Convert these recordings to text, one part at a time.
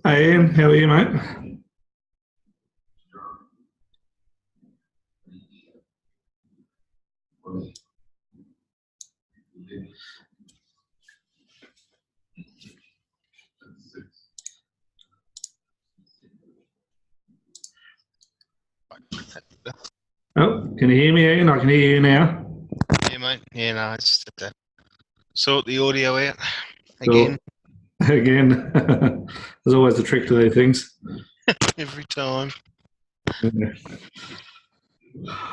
Hey Ian, how are you, mate? Oh, can you hear me, Ian? I can hear you now. Yeah, mate. Yeah, no, I just had to sort the audio out again. Cool. Again, there's always a trick to these things. Every time. Yeah.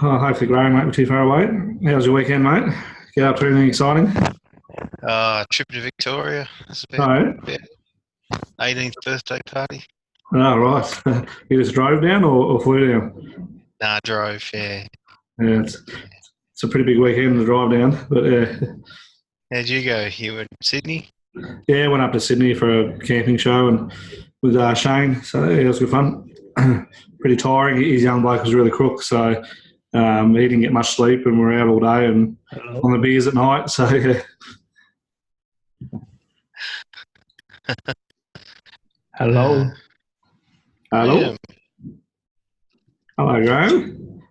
Oh, hopefully Graham won't be too far away. How's your weekend, mate? Get up to anything exciting? Trip to Victoria. That's No. about 18th birthday party. Oh, right. You just drove down or flew down? Nah, drove, yeah. Yeah, it's a pretty big weekend to drive down. But How'd you go? You were in Sydney? yeah, went up to Sydney for a camping show and with Shane. So yeah, it was good fun. Pretty tiring. His young bloke was really crook, so he didn't get much sleep, and we were out all day and on the beers at night. So yeah. Hello. Hello. Yeah. Hello, Graham.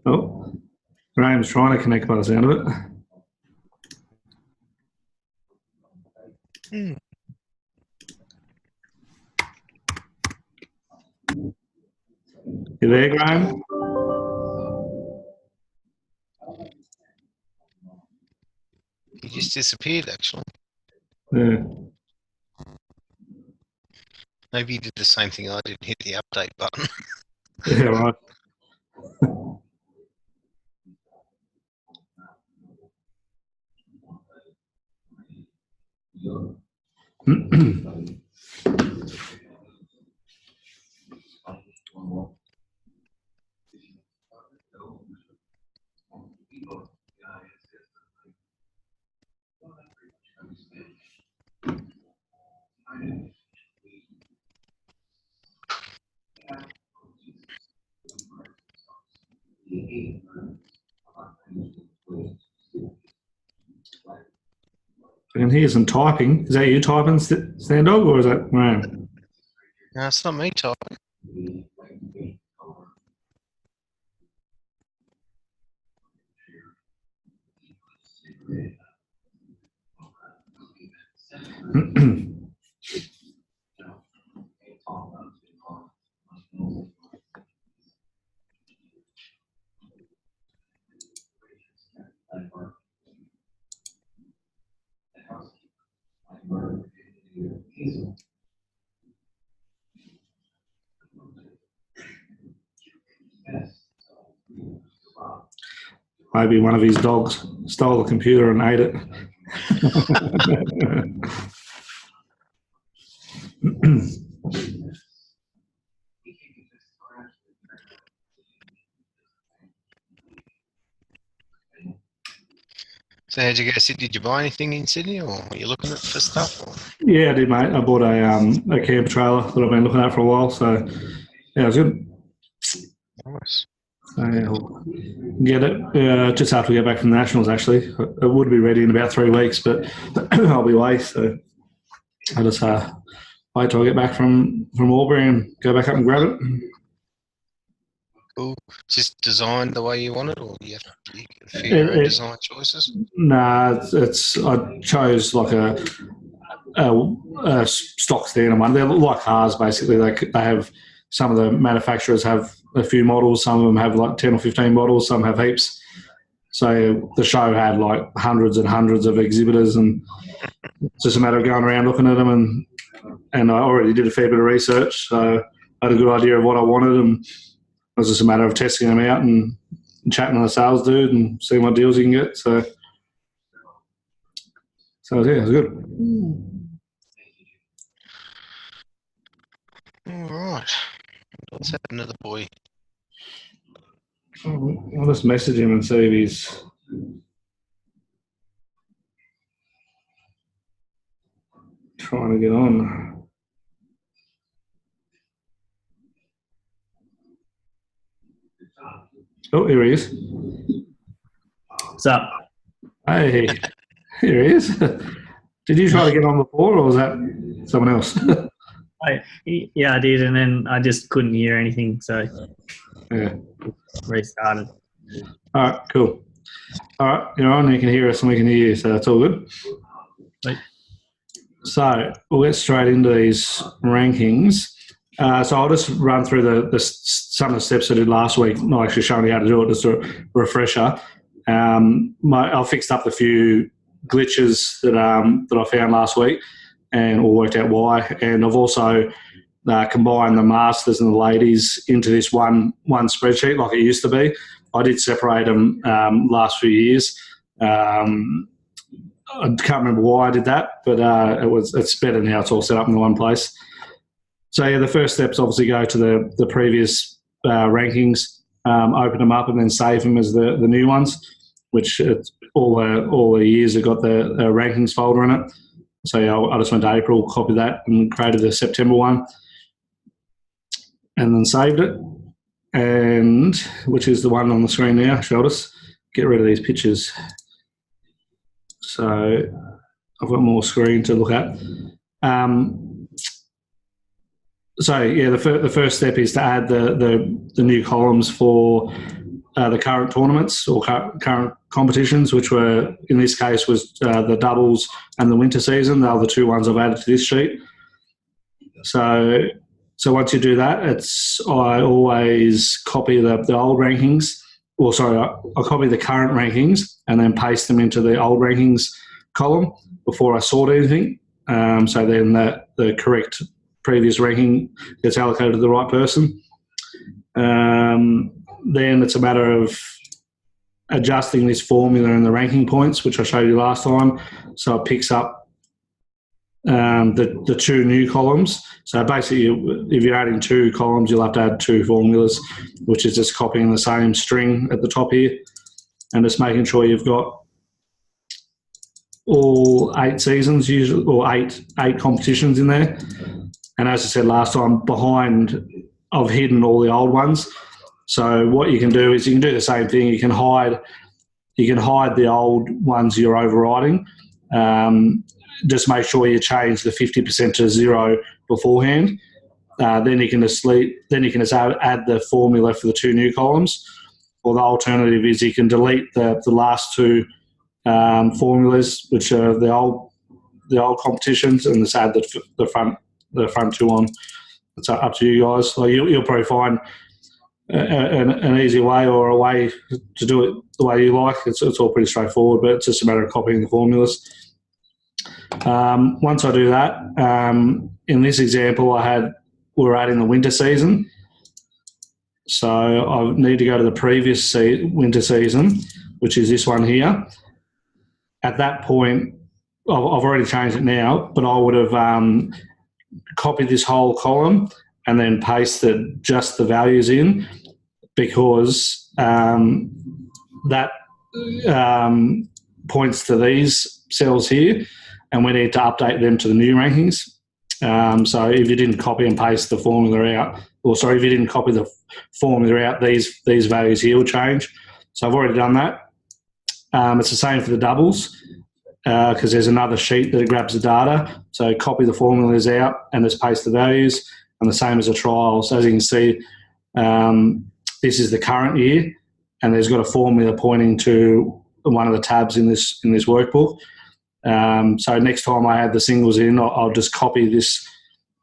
Oh, Graham's trying to connect by the sound of it. Hmm. You there, Graham? He just disappeared, actually. Yeah. Maybe he did the same thing I did, hit the update button. Yeah, right. I can hear some typing. Is that you typing, Standog, or is that Graham? No, it's not me typing. Maybe one of his dogs stole the computer and ate it. So how'd you go, Sydney? Did you buy anything in Sydney, or are you looking for stuff? Or? Yeah, I did, mate. I bought a camper trailer that I've been looking at for a while. So, yeah, it was good. Nice. So, yeah, I'll get it just after we get back from the Nationals, actually. It would be ready in about 3 weeks, but I'll be away. So I'll just wait till I get back from Albury and go back up and grab it. Cool. Just designed the way you want it, or you have a few your own design choices? Nah, I chose like a stock standard one. They're like cars, basically. They have, some of the manufacturers have a few models. Some of them have like 10 or 15 models. Some have heaps. So the show had like hundreds and hundreds of exhibitors, and it's just a matter of going around looking at them. And I already did a fair bit of research, so I had a good idea of what I wanted, and it was just a matter of testing them out and chatting to the sales dude and seeing what deals you can get. So yeah, it was good. All right. What's happened to the boy? I'll just message him and see if he's trying to get on. Oh, here he is. What's up? Hey, here he is. Did you try to get on before, or was that someone else? Yeah, I did, and then I just couldn't hear anything, so Yeah. restarted. All right, cool. All right, you're on. You can hear us and we can hear you, so that's all good. Right. So we'll get straight into these rankings. So I'll just run through some of the steps I did last week. Not actually showing you how to do it, just a refresher. I fixed up a few glitches that I found last week, and all worked out why. And I've also combined the masters and the ladies into this one spreadsheet like it used to be. I did separate them last few years. I can't remember why I did that, but it's better now. It's all set up in the one place. So yeah, the first steps obviously go to the previous rankings, open them up, and then save them as the new ones, which all the years have got the rankings folder in it. So yeah, I just went to April, copied that, and created the September one, and then saved it, and which is the one on the screen now. I'll just get rid of these pictures. So I've got more screen to look at. So yeah, the first step is to add the new columns for the current tournaments or current competitions, which were, in this case, was the doubles and the winter season. They are the two ones I've added to this sheet. So once you do that, I always copy the old rankings, I copy the current rankings and then paste them into the old rankings column before I sort anything. So then the correct previous ranking gets allocated to the right person. Then it's a matter of adjusting this formula in the ranking points, which I showed you last time. So it picks up the two new columns. So basically, if you're adding two columns, you'll have to add two formulas, which is just copying the same string at the top here and just making sure you've got all 8 seasons, usually, or eight competitions in there. And as I said last time, behind, I've hidden all the old ones. So what you can do is you can do the same thing. You can hide the old ones you're overriding. Just make sure you change the 50% to 0 beforehand. Then you can just add the formula for the two new columns. Or the alternative is you can delete the last two formulas, which are the old competitions, and just add the front two on. It's up to you guys. So you'll probably find an easy way or a way to do it the way you like. It's all pretty straightforward, but it's just a matter of copying the formulas. Once I do that, in this example, we're adding the winter season. So I need to go to the previous winter season, which is this one here. At that point, I've already changed it now, but I would have copied this whole column and then pasted just the values in, because that points to these cells here, and we need to update them to the new rankings. So if you didn't copy and paste the formula out, if you didn't copy the formula out, these values here will change. So I've already done that. It's the same for the doubles, because there's another sheet that grabs the data. So copy the formulas out and just paste the values, and the same as a trial. So as you can see, this is the current year, and there's got a formula pointing to one of the tabs in this workbook. So next time I add the singles in, I'll just copy this.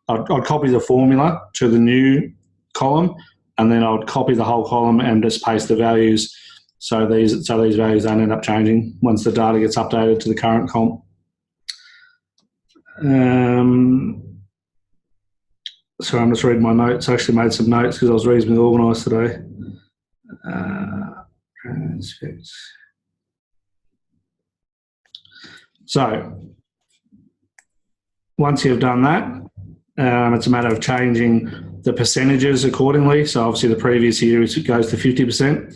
I'd copy the formula to the new column, and then I'd copy the whole column and just paste the values. So these values don't end up changing once the data gets updated to the current comp. So I'm just reading my notes. I actually made some notes because I was reasonably organised today. So once you've done that, it's a matter of changing the percentages accordingly. So obviously the previous year it goes to 50%.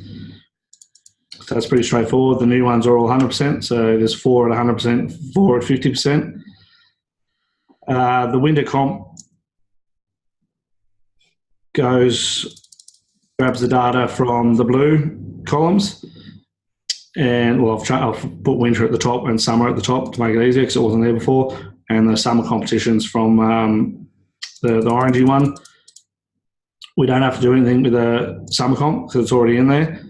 So that's pretty straightforward. The new ones are all 100%. So there's 4 at 100%, 4 at 50%. The winter comp grabs the data from the blue columns, and I've put winter at the top and summer at the top to make it easier because it wasn't there before, and the summer competitions from the orangey one. We don't have to do anything with the summer comp because it's already in there.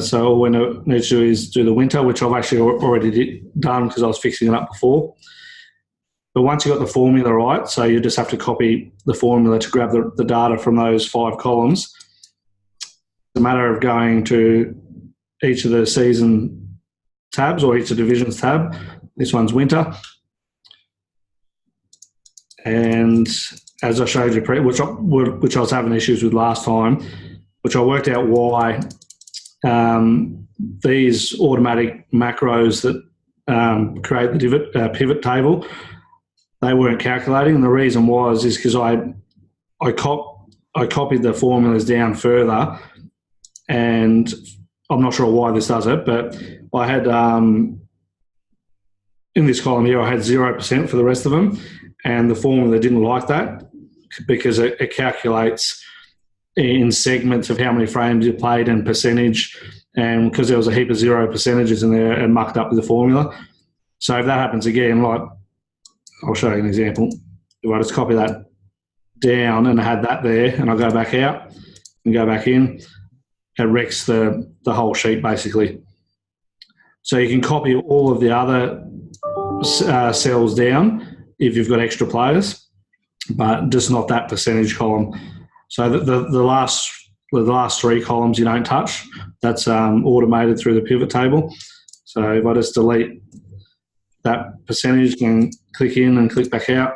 So all we need to do is do the winter, which I've actually already done because I was fixing it up before. But once you've got the formula right, so you just have to copy the formula to grab the data from those 5 columns. It's a matter of going to each of the season tabs or each of the divisions tab. This one's winter. And as I showed you, which I was having issues with last time, which I worked out why these automatic macros that create the pivot table, they weren't calculating, and the reason is because I copied the formulas down further, and I'm not sure why this does it, but I had in this column here I had 0% for the rest of them, and the formula didn't like that because it calculates in segments of how many frames you played and percentage, and because there was a heap of 0% in there, it mucked up with the formula. So if that happens again, I'll show you an example. If I just copy that down and I had that there, and I go back out and go back in, it wrecks the whole sheet basically. So you can copy all of the other cells down if you've got extra players, but just not that percentage column. So the last 3 columns you don't touch. That's automated through the pivot table. So if I just delete that percentage and click in and click back out,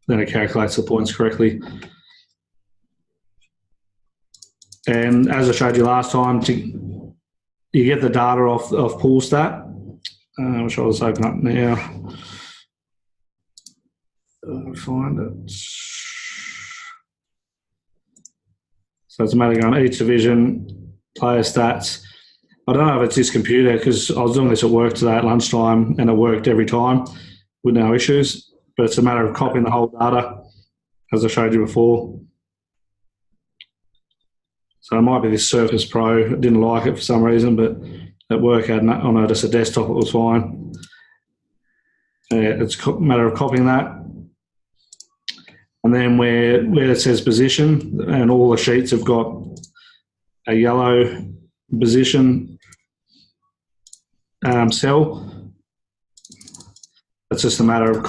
then it calculates the points correctly. And as I showed you last time, you get the data off PoolStat, which I'll just open up now. Find it. So it's a matter of going each division, player stats. I don't know if it's this computer because I was doing this at work today at lunchtime and it worked every time with no issues. But it's a matter of copying the whole data, as I showed you before. So it might be this Surface Pro. I didn't like it for some reason, but at work on just a desktop it was fine. It's a matter of copying that. And then where it says position, and all the sheets have got a yellow position cell. It's just a matter of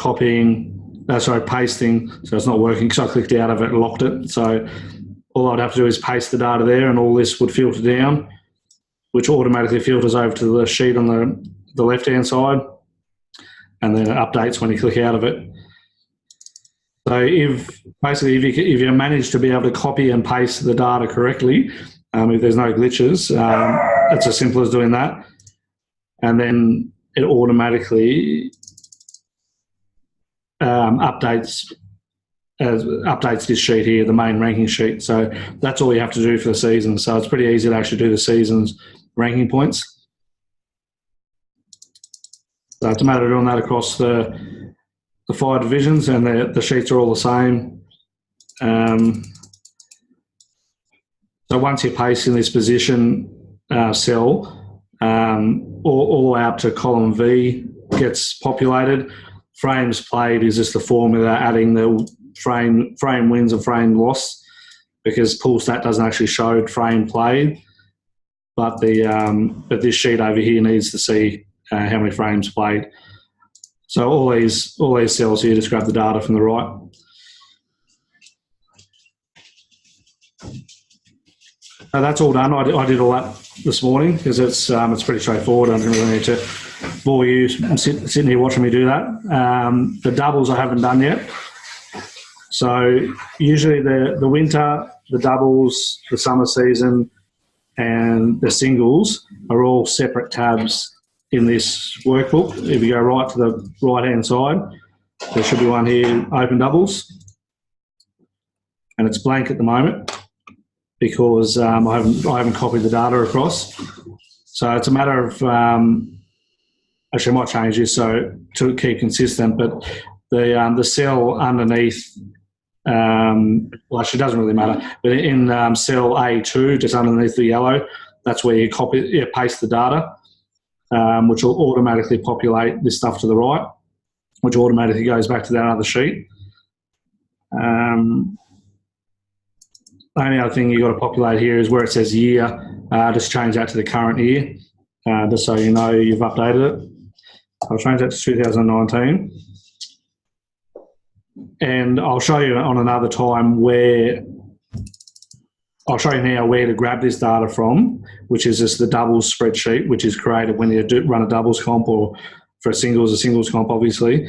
pasting. So it's not working because I clicked out of it and locked it. So all I'd have to do is paste the data there, and all this would filter down, which automatically filters over to the sheet on the left-hand side. and then it updates when you click out of it. So if you manage to be able to copy and paste the data correctly, if there's no glitches, it's as simple as doing that, and then it automatically updates this sheet here, the main ranking sheet. So that's all you have to do for the season. So it's pretty easy to actually do the season's ranking points. So it's a matter of doing that across the 5 divisions, and the sheets are all the same. So once you paste in this position cell, all the way up to column V gets populated. Frames played is just the formula adding the frame wins and frame loss, because Poolstat doesn't actually show frame played, but this sheet over here needs to see how many frames played. So all these cells here just grab the data from the right. So that's all done. I did all that this morning because it's pretty straightforward. I don't really need to bore you sitting here watching me do that. The doubles I haven't done yet. So usually the winter, the doubles, the summer season, and the singles are all separate tabs in this workbook. If you go right to the right-hand side, there should be one here, Open Doubles, and it's blank at the moment because I haven't copied the data across. So it's a matter of actually I might change this so to keep consistent, but the cell underneath. Well, actually, it doesn't really matter. But in cell A2, just underneath the yellow, that's where you paste the data, which will automatically populate this stuff to the right, which automatically goes back to that other sheet. The only other thing you've got to populate here is where it says year. Just change that to the current year, just so you know you've updated it. I'll change that to 2019. And I'll show you on another time I'll show you now where to grab this data from, which is just the doubles spreadsheet, which is created when you run a doubles comp, or for a singles comp, obviously.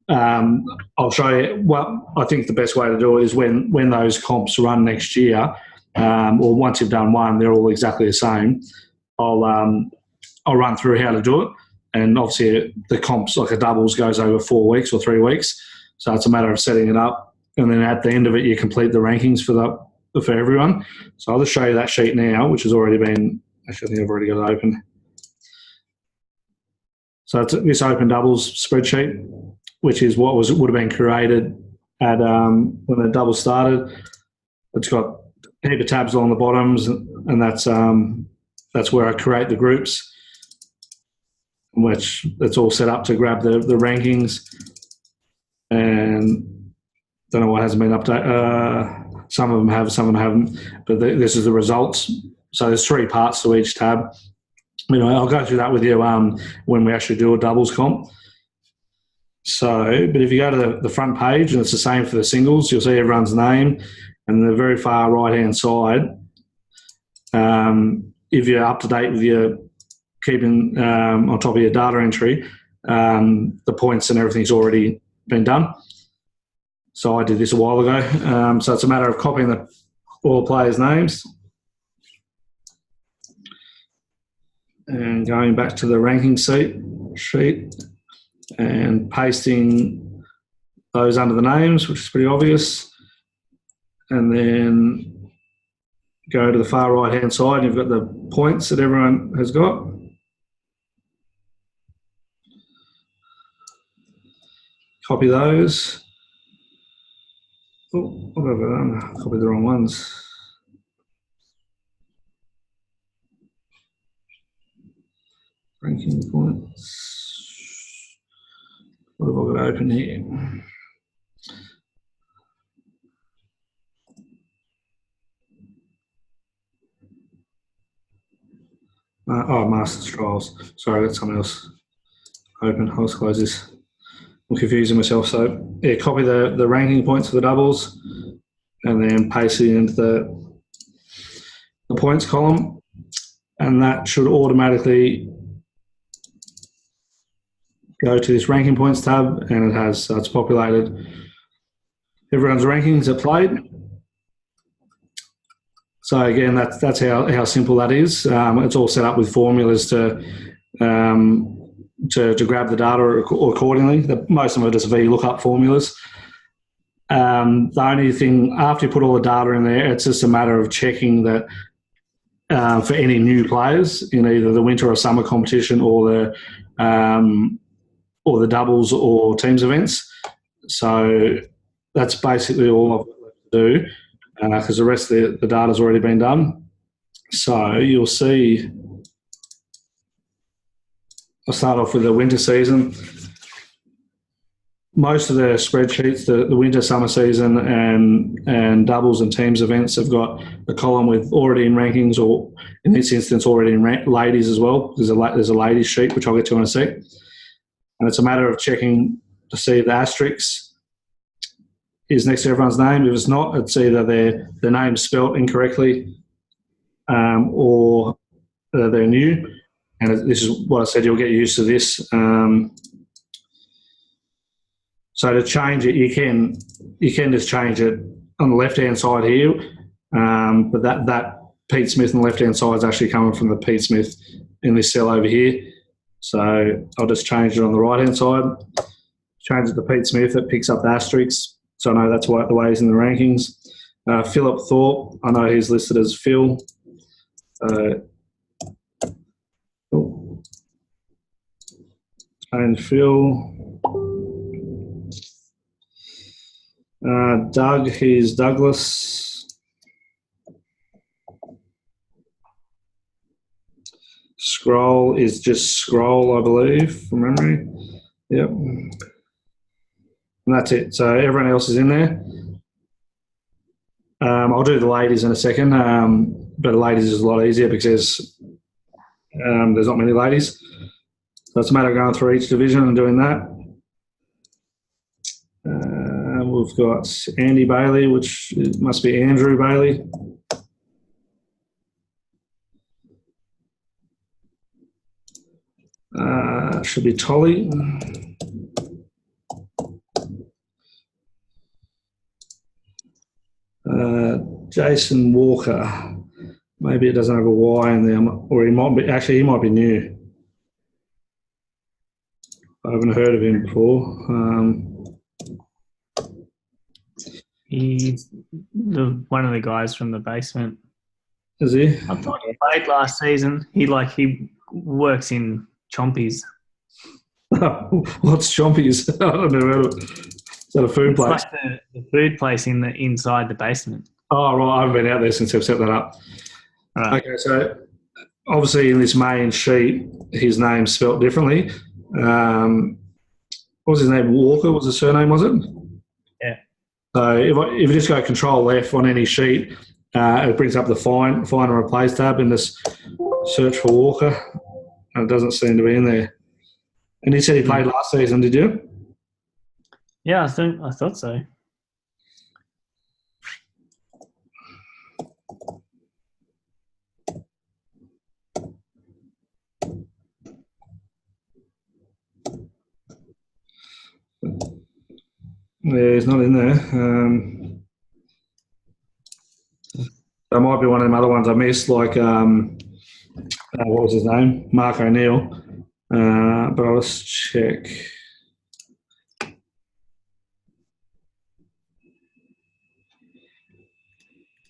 I'll show you I think the best way to do it is when those comps run next year, or once you've done one, they're all exactly the same. I'll run through how to do it. And obviously the comps, like a doubles, goes over 4 weeks or 3 weeks. So it's a matter of setting it up, and then at the end of it, you complete the rankings for everyone. So I'll just show you that sheet now, which has already been. Actually, I think I've already got it open. So it's this Open Doubles spreadsheet, which is what would have been created at when the double started. It's got a heap of tabs along the bottoms, and that's where I create the groups, which it's all set up to grab the rankings. And don't know why it hasn't been updated. Some of them have, some of them haven't. But this is the results. So there's 3 parts to each tab. I'll go through that with you when we actually do a doubles comp. So, but if you go to the front page, and it's the same for the singles, you'll see everyone's name, and the very far right-hand side, if you're up to date with your keeping on top of your data entry, the points and everything's already been done. So I did this a while ago. So it's a matter of copying all the players' names and going back to the ranking sheet and pasting those under the names, which is pretty obvious. And then go to the far right-hand side, and you've got the points that everyone has got. Copy those. Oh, what have I done? I copied the wrong ones. Ranking points. What have I got open here? Masters Trials. Sorry, I got something else open. I'll just close this. I'm confusing myself. So, yeah, copy the ranking points for the doubles and then paste it into the points column, and that should automatically go to this ranking points tab, and it has, so it's populated everyone's rankings are played. So again, that's how simple that is. It's all set up with formulas to grab the data accordingly. Most of it is VLOOKUP formulas. The only thing, after you put all the data in there, it's just a matter of checking that for any new players in either the winter or summer competition or the doubles or teams events. So that's basically all I've got left to do, because the rest of the data's already been done. So you'll see, I'll start off with the winter season. Most of the spreadsheets, the winter, summer season and doubles and teams events have got a column with already in rankings, or in this instance already in ladies as well. There's a ladies sheet, which I'll get to in a sec. And it's a matter of checking to see if the asterisk is next to everyone's name. If it's not, it's either their name's spelt incorrectly or they're new. And this is what I said, you'll get used to this. So to change it, you can just change it on the left-hand side here, but that Pete Smith on the left-hand side is actually coming from the Pete Smith in this cell over here. So I'll just change it on the right-hand side. Change it to Pete Smith. It picks up the asterisks, so I know that's the way he's in the rankings. Philip Thorpe, I know he's listed as Phil. Change Phil. Doug, he's Douglas. Scroll is just Scroll, I believe, from memory. Yep. And that's it. So everyone else is in there. I'll do the ladies in a second, but the ladies is a lot easier because there's not many ladies. So it's a matter of going through each division and doing that. We've got Andy Bailey, which must be Andrew Bailey. Should be Tolly. Jason Walker. Maybe it doesn't have a Y in there, or he might be. Actually, he might be new. I haven't heard of him before. He's one of the guys from the basement. Is he? I thought he played last season. He works in Chompies. What's Chompies? I don't know. Is that a food place? It's like the food place inside the basement. Oh, right. I haven't been out there since I've set that up. Right. Okay, so obviously in this main sheet, his name's spelt differently. What was his name? Walker was the surname, was it? Yeah. So if you just go Control F on any sheet, it brings up the find and replace tab and just search for Walker. And it doesn't seem to be in there. And you said he played last season, did you? Yeah, I thought so. Yeah, he's not in there. There might be one of them other ones I missed, like what was his name? Mark O'Neill. But I'll just check.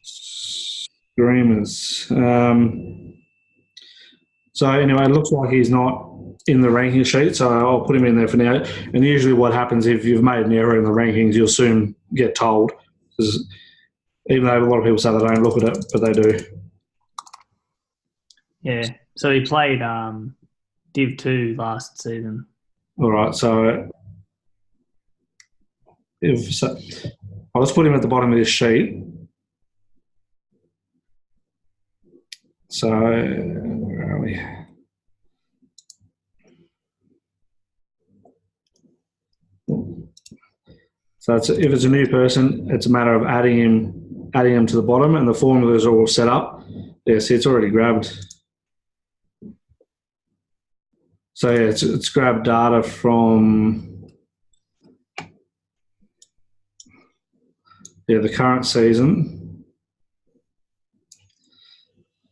Screamers. So anyway, it looks like he's not in the ranking sheet, so I'll put him in there for now. And usually what happens if you've made an error in the rankings, you'll soon get told. Because even though a lot of people say they don't look at it, but they do. Yeah. So he played Div 2 last season. All right. So I'll just put him at the bottom of this sheet. So where are we? So if it's a new person, it's a matter of adding him to the bottom, and the formulas are all set up. Yeah, see, it's already grabbed. So yeah, it's grabbed data from the current season.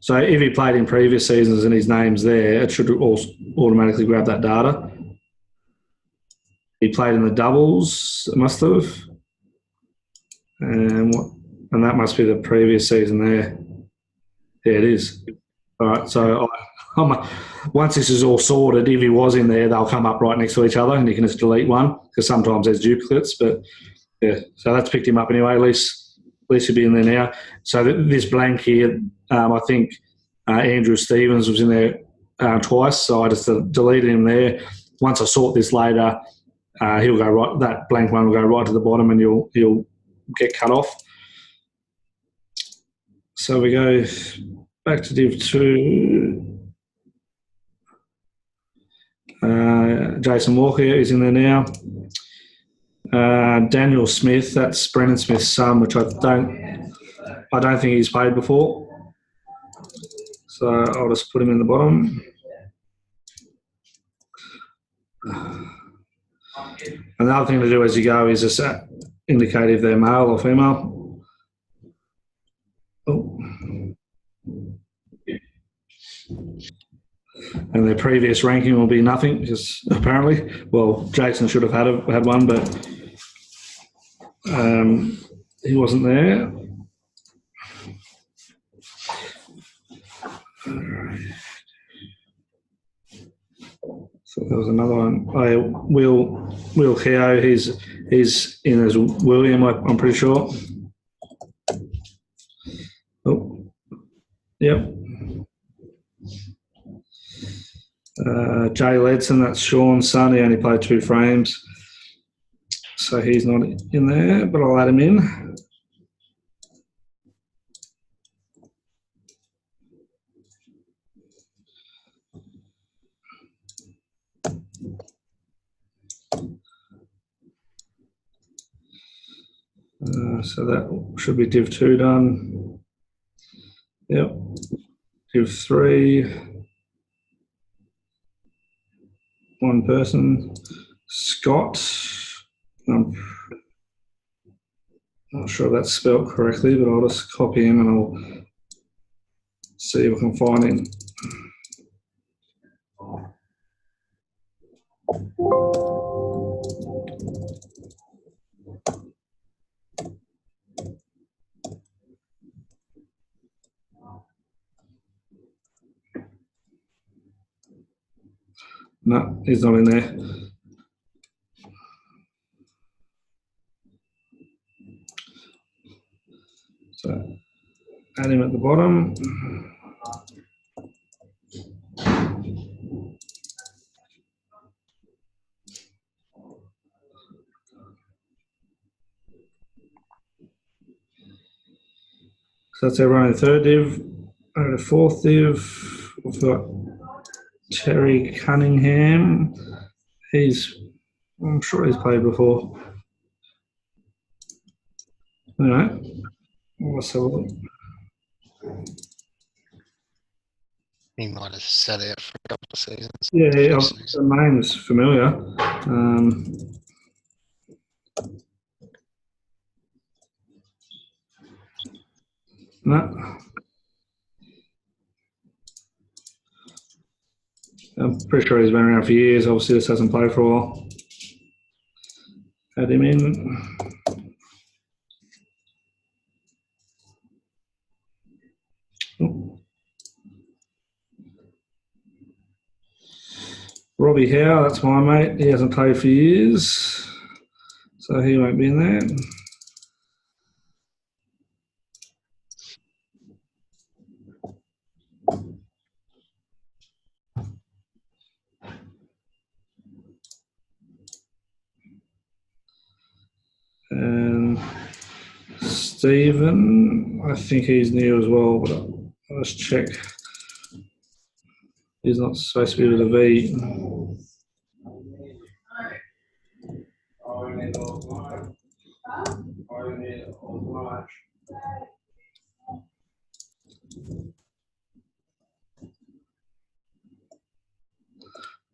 So if he played in previous seasons and his name's there, it should also automatically grab that data. He played in the doubles, it must have. And that must be the previous season there. Yeah, it is. All right, so once this is all sorted, if he was in there, they'll come up right next to each other and you can just delete one because sometimes there's duplicates. But yeah, so that's picked him up anyway. At least he'll be in there now. So this blank here, I think Andrew Stevens was in there twice, so I just deleted him there. Once I sort this later, he'll go right. That blank one will go right to the bottom, and he'll get cut off. So we go back to Div 2. Jason Walker is in there now. Daniel Smith, that's Brendan Smith's son, which I don't think he's played before. So I'll just put him in the bottom. Another thing to do as you go is just indicate if they're male or female. Oh. And their previous ranking will be nothing, because apparently, well, Jason should have had one, but he wasn't there. So there was another one. Will Keogh, he's in as William, I'm pretty sure. Oh, yep. Jay Ledson, that's Sean's son. He only played 2 frames, so he's not in there, but I'll add him in. So that should be Div 2 done. Yep. Div 3. One person. Scott. I'm not sure if that's spelled correctly, but I'll just copy him and I'll see if I can find him. No, he's not in there. So add him at the bottom. So that's everyone in 3rd div. Over to 4th div, we've got Terry Cunningham. I'm sure he's played before. Anyway, let's have a look. He might have sat out for a couple of seasons. Yeah, the name's familiar. No. I'm pretty sure he's been around for years. Obviously, just hasn't played for a while. Add him in. Oh. Robbie Howe, that's my mate. He hasn't played for years, so he won't be in there. And Stephen, I think he's new as well, but I'll just check. He's not supposed to be with a V.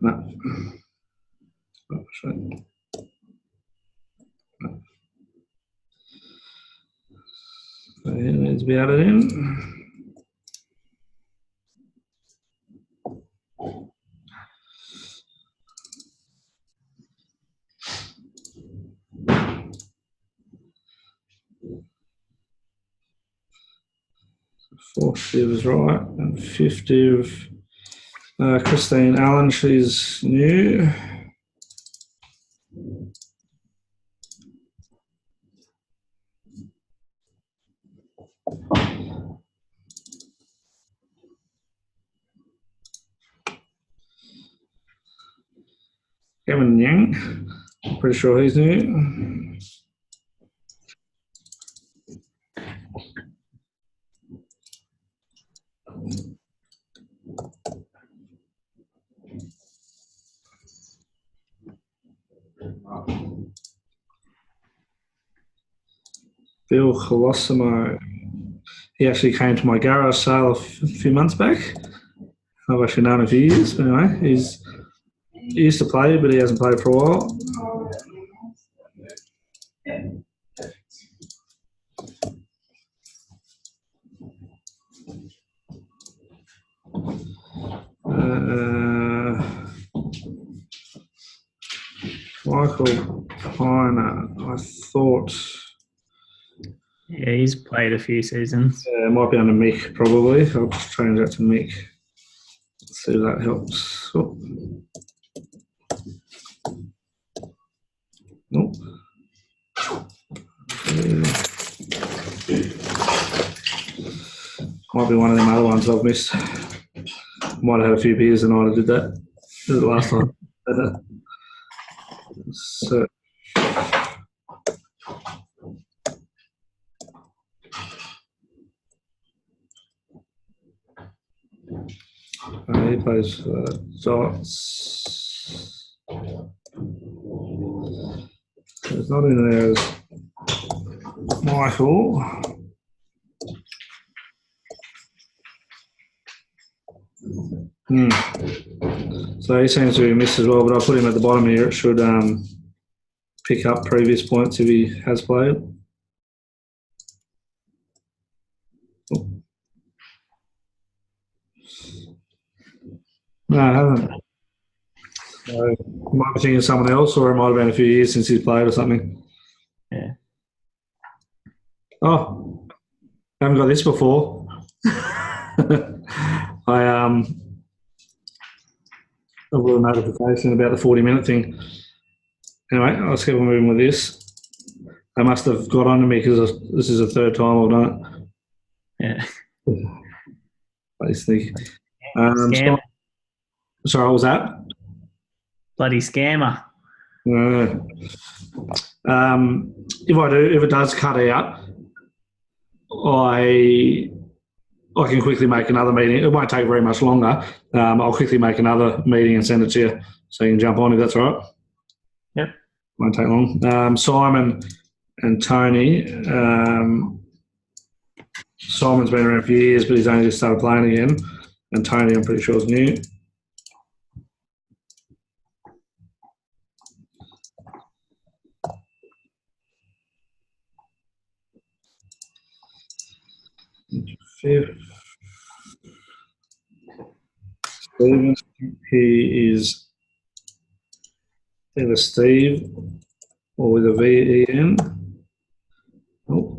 No. Oh, shit. No. So it needs to be added in. Fourth div is right, and fifth div, Christine Allen, she's new. Kevin Yang, pretty sure he's new. Bill Colosimo, he actually came to my garage sale a few months back. I've actually known him for years, but anyway, he used to play, but he hasn't played for a while. Michael Piner, I thought. Yeah, he's played a few seasons. It might be under Mick, probably. I'll just change that to Mick. Let's see if that helps. Oh. Nope. Might be one of them other ones I've missed. Might have had a few beers the night I did that. Did it last time. So. He plays for Dots. There's not in there as Michael. So he seems to be missed as well, but I'll put him at the bottom here. It should pick up previous points if he has played. Oh. No, I haven't. So, you might be thinking of someone else, or it might have been a few years since he's played or something. Yeah. Oh, I haven't got this before. A little notification about the 40-minute thing. Anyway, let's keep on moving with this. They must have got onto me because this is the third time I've done Yeah. it. Basically. Sorry, what was that? Bloody scammer. If it does cut out, I can quickly make another meeting. It won't take very much longer. I'll quickly make another meeting and send it to you so you can jump on if that's all right. Yep. Won't take long. Simon and Tony. Simon's been around for years, but he's only just started playing again. And Tony, I'm pretty sure, is new. Fifth. Stephen, he is either Steve or with a V-E-N. Oh.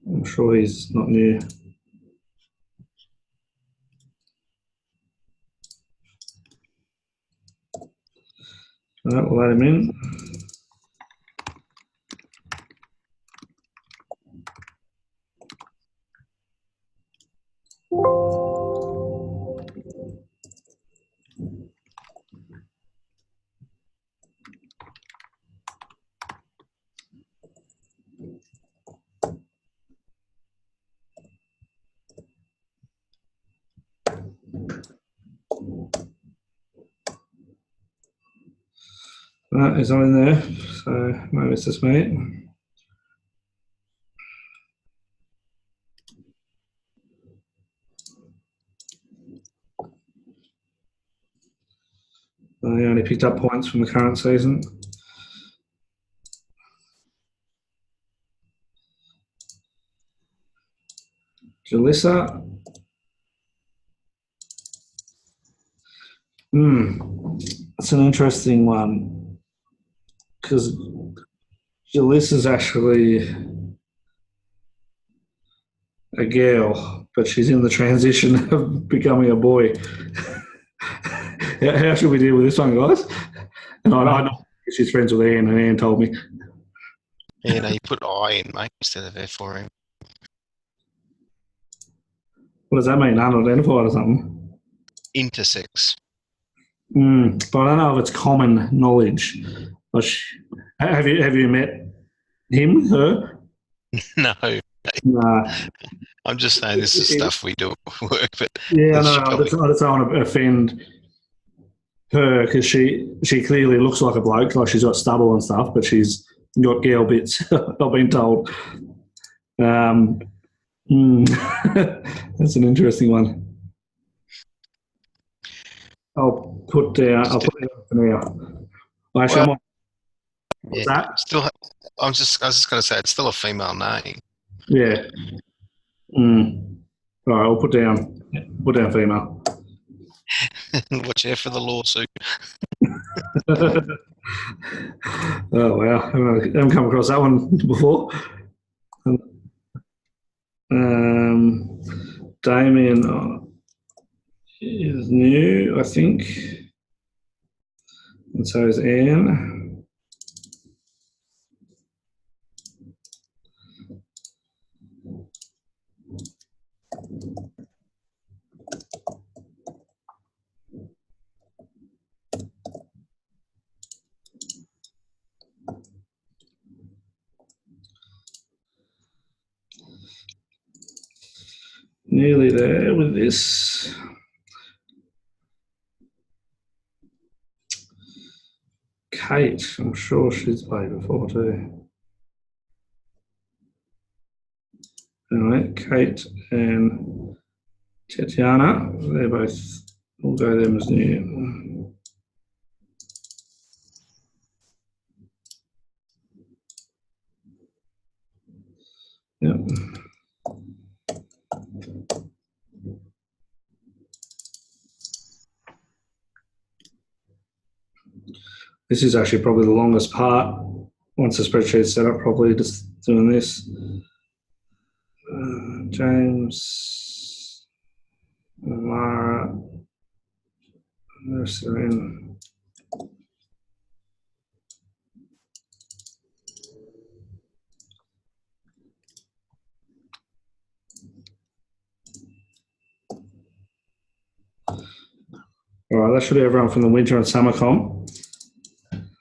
I'm sure he's not new. All right, we'll add him in. Right, he's not in there, so maybe it's just me. He only picked up points from the current season. Jalissa. That's an interesting one because Jalissa's actually a girl, but she's in the transition of becoming a boy. How should we deal with this one, guys? And I know she's friends with Ian, and Ian told me. Yeah, no, you put I in, mate, instead of F for him. What does that mean? Unidentified or something? Intersex. But I don't know if it's common knowledge. Have you met him, her? No. Nah. I'm just saying this is stuff we do at work, but yeah, no, I just don't want to offend her because she clearly looks like a bloke, like she's got stubble and stuff, but she's got girl bits. I've been told. That's an interesting one. I'll put it on for now. What's that? Still, I was just going to say it's still a female name. Yeah. All right, I'll put down female. Watch out for the lawsuit. Oh wow, I haven't come across that one before. Damien is new, I think, and so is Anne. Nearly there with this. Kate, I'm sure she's played before too. Anyway, Kate and Tatiana, they're both, we'll go them as new. Yep. This is actually probably the longest part. Once the spreadsheet's set up properly, just doing this. James, Mara, Nurserin. All right, that should be everyone from the winter and summer comp.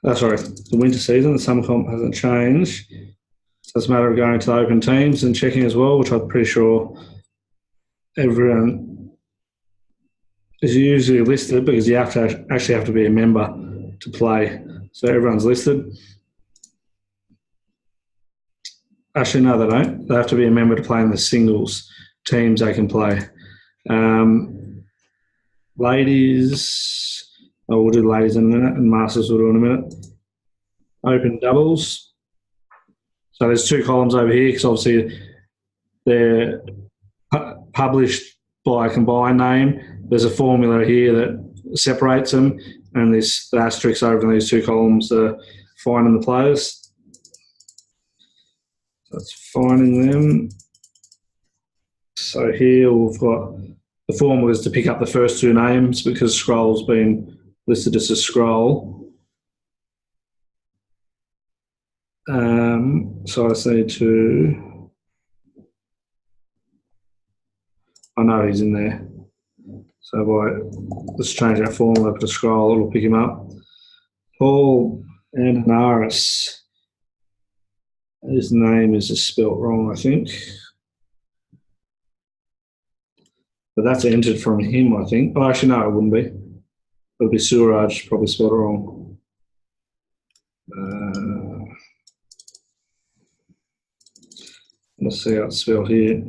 The winter season. The summer comp hasn't changed. So it's a matter of going to the open teams and checking as well, which I'm pretty sure everyone is usually listed because you have to actually have to be a member to play. So everyone's listed. Actually, no, they don't. They have to be a member to play in the singles teams they can play. Ladies, we'll do ladies in a minute, and masters we'll do in a minute. Open doubles. So there's two columns over here because obviously they're published by a combined name. There's a formula here that separates them, and this the asterisks over in these two columns are finding the players. So that's finding them. So here we've got the formula is to pick up the first two names because Scroll's been listed as a Scroll. So I just need to. I know he's in there. So let's change that formula to Scroll. It'll pick him up. Paul Ananaris. His name is just spelt wrong, I think. But that's entered from him, I think. Oh, actually, no, it wouldn't be. It'll be Suraj, probably spelled it wrong. Let's see how it's spelled here.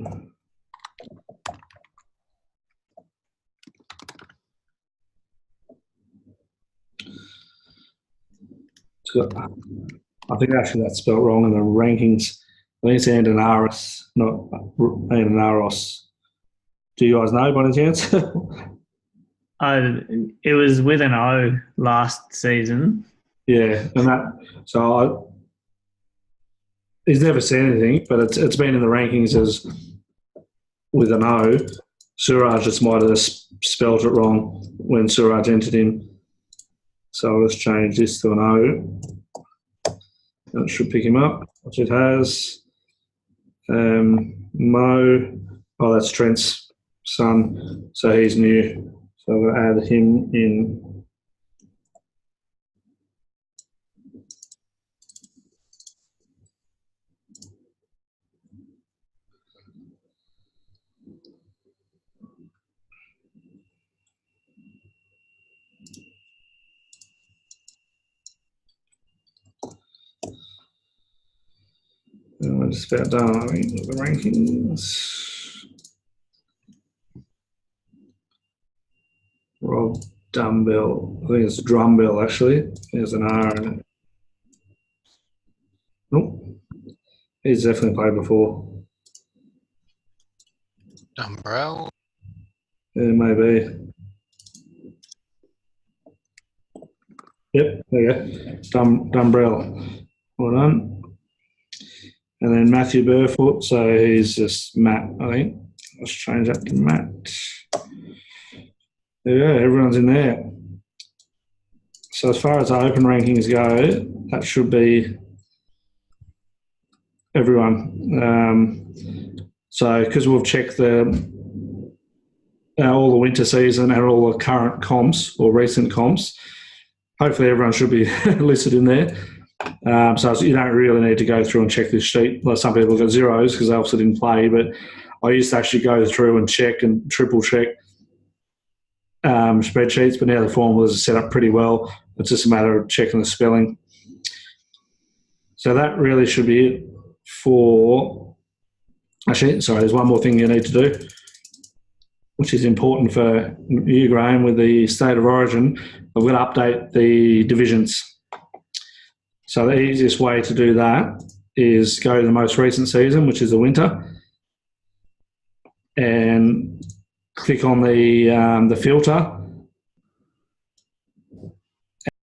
I think actually that's spelled wrong in the rankings. I think it's Andanaris, not Andanaros. Do you guys know by any chance? It was with an O last season. Yeah, and he's never said anything, but it's been in the rankings as with an O. Suraj just might have spelled it wrong when Suraj entered him. So I'll just change this to an O. That should pick him up, which it has. Mo, that's Trent's son, so he's new. So I'm going to add him in. We're just about done, I think, with the rankings. Rob Dumbbell. I think it's Drumbell, actually. There's an R in it. Nope. He's definitely played before. Dumbrell. Yeah, maybe. Yep, there you go. Dumbrell. Well done. And then Matthew Burfoot, so he's just Matt, I think. Let's change that to Matt. There you go, everyone's in there. So as far as our open rankings go, that should be everyone. So because we've checked all the winter season and all the current comps or recent comps, hopefully everyone should be listed in there. So you don't really need to go through and check this sheet. Well, some people got zeros because they also didn't play, but I used to actually go through and check and triple check spreadsheets, but now the formulas are set up pretty well. It's just a matter of checking the spelling. So that really should be it for... Actually, sorry, there's one more thing you need to do, which is important for you, Graham, with the State of Origin. I've got to update the divisions. So the easiest way to do that is go to the most recent season, which is the winter, and click on the filter,